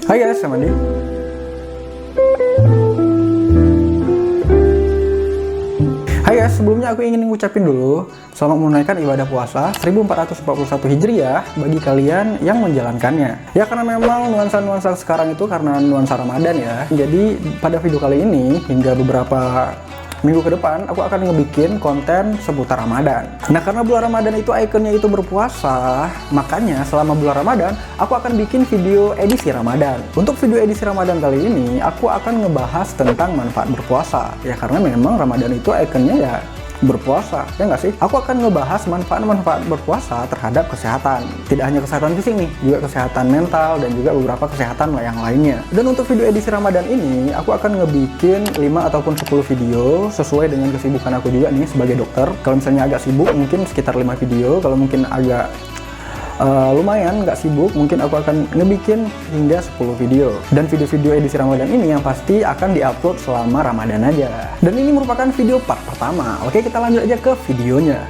Hai guys, saya Mandi. Hai guys, sebelumnya aku ingin ngucapin dulu selamat menunaikan ibadah puasa 1441 Hijriah bagi kalian yang menjalankannya. Ya, karena memang nuansa-nuansa sekarang itu karena nuansa Ramadan ya. Jadi pada video kali ini hingga beberapa minggu ke depan aku akan ngebikin konten seputar Ramadan. Nah, karena bulan Ramadan itu ikonnya itu berpuasa, makanya selama bulan Ramadan aku akan bikin video edisi Ramadan. Untuk video edisi Ramadan kali ini aku akan ngebahas tentang manfaat berpuasa. Ya, karena memang Ramadan itu ikonnya ya berpuasa, ya nggak sih? Aku akan ngebahas manfaat-manfaat berpuasa terhadap kesehatan. Tidak hanya kesehatan fisik nih, juga kesehatan mental dan juga beberapa kesehatan yang lainnya. Dan untuk video edisi Ramadan ini, aku akan ngebikin 5 ataupun 10 video sesuai dengan kesibukan aku juga nih sebagai dokter. Kalau misalnya agak sibuk, mungkin sekitar 5 video. Kalau mungkin agak lumayan nggak sibuk, mungkin aku akan ngebikin hingga 10 video. Dan video-video edisi Ramadan ini yang pasti akan diupload selama Ramadan aja. Dan ini merupakan video part pertama. Oke, kita lanjut aja ke videonya.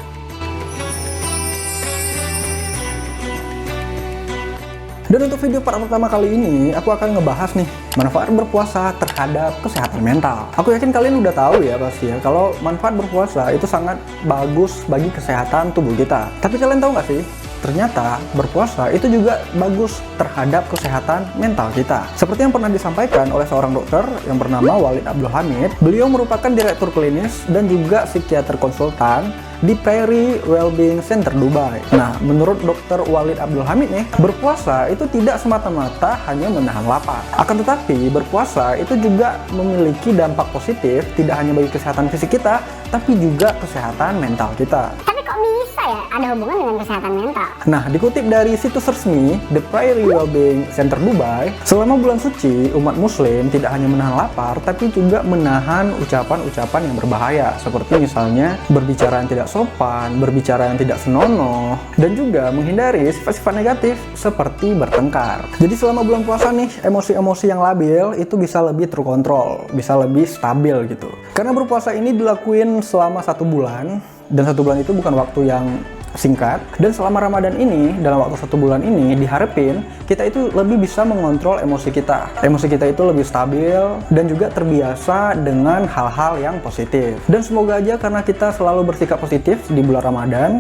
Dan untuk video part pertama kali ini, aku akan ngebahas nih manfaat berpuasa terhadap kesehatan mental. Aku yakin kalian udah tahu ya pasti ya, kalau manfaat berpuasa itu sangat bagus bagi kesehatan tubuh kita. Tapi kalian tahu nggak sih? Ternyata berpuasa itu juga bagus terhadap kesehatan mental kita. Seperti yang pernah disampaikan oleh seorang dokter yang bernama Walid Abdul Hamid. Beliau merupakan direktur klinis dan juga psikiater konsultan di Prairie Wellbeing Center Dubai. Nah, menurut dokter Walid Abdul Hamid nih, berpuasa itu tidak semata-mata hanya menahan lapar. Akan tetapi, berpuasa itu juga memiliki dampak positif tidak hanya bagi kesehatan fisik kita, tapi juga kesehatan mental kita. Tapi kok bisa ya ada hubungan dengan kesehatan mental? Nah, dikutip dari situs resmi The Prairie Wellbeing Center Dubai, selama bulan suci, umat muslim tidak hanya menahan lapar, tapi juga menahan ucapan-ucapan yang berbahaya, seperti misalnya berbicara yang tidak sopan, berbicara yang tidak senonoh, dan juga menghindari sifat-sifat negatif seperti bertengkar. Jadi selama bulan puasa nih, emosi-emosi yang labil itu bisa lebih terkontrol, bisa lebih stabil gitu. Karena berpuasa ini dilakuin selama 1 bulan, dan 1 bulan itu bukan waktu yang singkat. Dan selama Ramadan ini, dalam waktu 1 bulan ini, diharapin kita itu lebih bisa mengontrol emosi kita. Emosi kita itu lebih stabil dan juga terbiasa dengan hal-hal yang positif. Dan semoga aja karena kita selalu bersikap positif di bulan Ramadan,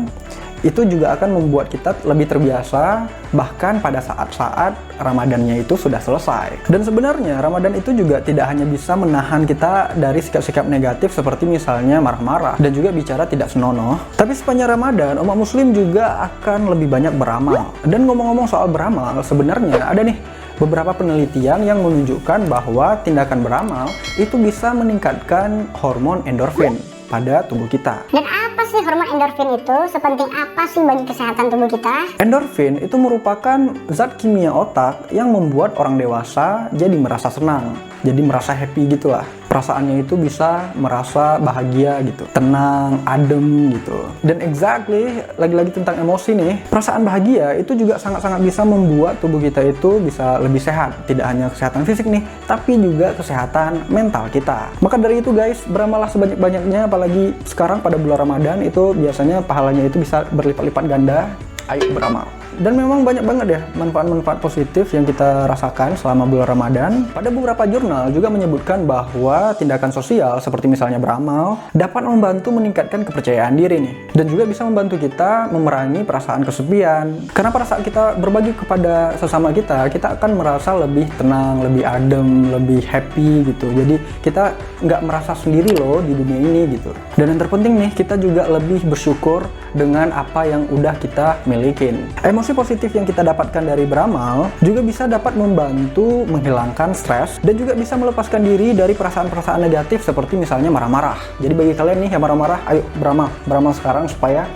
itu juga akan membuat kita lebih terbiasa bahkan pada saat-saat Ramadannya itu sudah selesai. Dan sebenarnya Ramadan itu juga tidak hanya bisa menahan kita dari sikap-sikap negatif seperti misalnya marah-marah dan juga bicara tidak senonoh, tapi sepanjang Ramadan umat muslim juga akan lebih banyak beramal. Dan ngomong-ngomong soal beramal, sebenarnya ada nih beberapa penelitian yang menunjukkan bahwa tindakan beramal itu bisa meningkatkan hormon endorfin pada tubuh kita. Dan apa sih hormon endorfin itu? Sepenting apa sih bagi kesehatan tubuh kita? Endorfin itu merupakan zat kimia otak yang membuat orang dewasa jadi merasa senang, jadi merasa happy gitulah. Perasaannya itu bisa merasa bahagia gitu, tenang, adem gitu. Dan exactly, lagi-lagi tentang emosi nih, perasaan bahagia itu juga sangat-sangat bisa membuat tubuh kita itu bisa lebih sehat. Tidak hanya kesehatan fisik nih, tapi juga kesehatan mental kita. Maka dari itu guys, beramallah sebanyak-banyaknya, apalagi sekarang pada bulan Ramadan itu biasanya pahalanya itu bisa berlipat-lipat ganda. Ayo beramal. Dan memang banyak banget ya manfaat-manfaat positif yang kita rasakan selama bulan Ramadan. Pada beberapa jurnal juga menyebutkan bahwa tindakan sosial seperti misalnya beramal dapat membantu meningkatkan kepercayaan diri nih. Dan juga bisa membantu kita memerangi perasaan kesepian. Karena pada saat kita berbagi kepada sesama kita akan merasa lebih tenang, lebih adem, lebih happy gitu. Jadi kita nggak merasa sendiri loh di dunia ini gitu. Dan yang terpenting nih, kita juga lebih bersyukur dengan apa yang udah kita milikin. Emosi positif yang kita dapatkan dari beramal juga bisa dapat membantu menghilangkan stres dan juga bisa melepaskan diri dari perasaan-perasaan negatif seperti misalnya marah-marah. Jadi bagi kalian nih yang marah-marah, ayo beramal sekarang supaya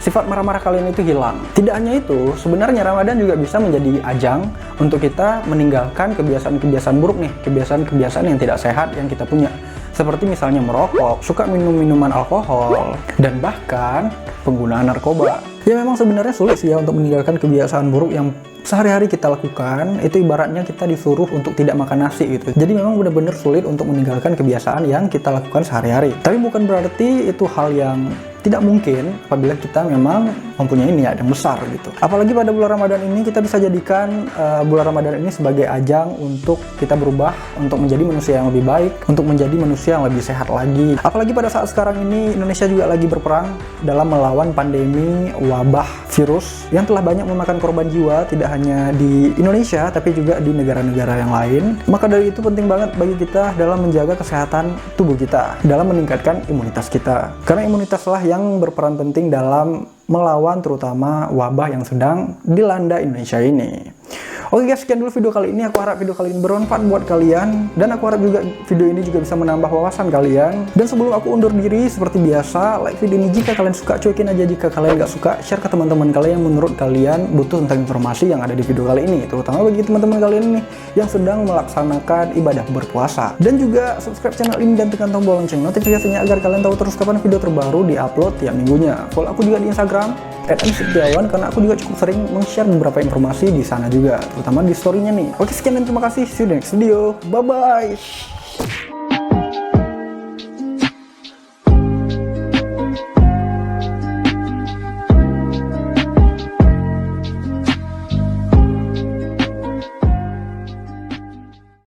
sifat marah-marah kalian itu hilang. Tidak hanya itu, sebenarnya Ramadan juga bisa menjadi ajang untuk kita meninggalkan kebiasaan-kebiasaan buruk nih, kebiasaan-kebiasaan yang tidak sehat yang kita punya. Seperti misalnya merokok, suka minum minuman alkohol, dan bahkan penggunaan narkoba. Ya memang sebenarnya sulit sih ya untuk meninggalkan kebiasaan buruk yang sehari-hari kita lakukan. Itu ibaratnya kita disuruh untuk tidak makan nasi gitu. Jadi memang benar-benar sulit untuk meninggalkan kebiasaan yang kita lakukan sehari-hari. Tapi bukan berarti itu hal yang tidak mungkin apabila kita memang mempunyai niat yang besar gitu. Apalagi pada bulan Ramadan ini kita bisa jadikan bulan Ramadan ini sebagai ajang untuk kita berubah, untuk menjadi manusia yang lebih baik, untuk menjadi manusia yang lebih sehat lagi. Apalagi pada saat sekarang ini Indonesia juga lagi berperang dalam melawan pandemi wabah virus yang telah banyak memakan korban jiwa, tidak hanya di Indonesia tapi juga di negara-negara yang lain. Maka dari itu penting banget bagi kita dalam menjaga kesehatan tubuh kita, dalam meningkatkan imunitas kita. Karena imunitaslah yang berperan penting dalam melawan terutama wabah yang sedang dilanda Indonesia ini. Oke guys, sekian dulu video kali ini. Aku harap video kali ini bermanfaat buat kalian, dan aku harap juga video ini juga bisa menambah wawasan kalian. Dan sebelum aku undur diri, seperti biasa, like video ini jika kalian suka, cuekin aja jika kalian nggak suka, share ke teman-teman kalian yang menurut kalian butuh tentang informasi yang ada di video kali ini, terutama bagi teman-teman kalian nih yang sedang melaksanakan ibadah berpuasa. Dan juga subscribe channel ini dan tekan tombol lonceng notifikasinya agar kalian tahu terus kapan video terbaru diupload tiap minggunya. Follow aku juga di Instagram @msetiawan, karena aku juga cukup sering meng-share beberapa informasi di sana juga, terutama di story-nya nih. Oke, sekian dan terima kasih. See you next video. Bye bye.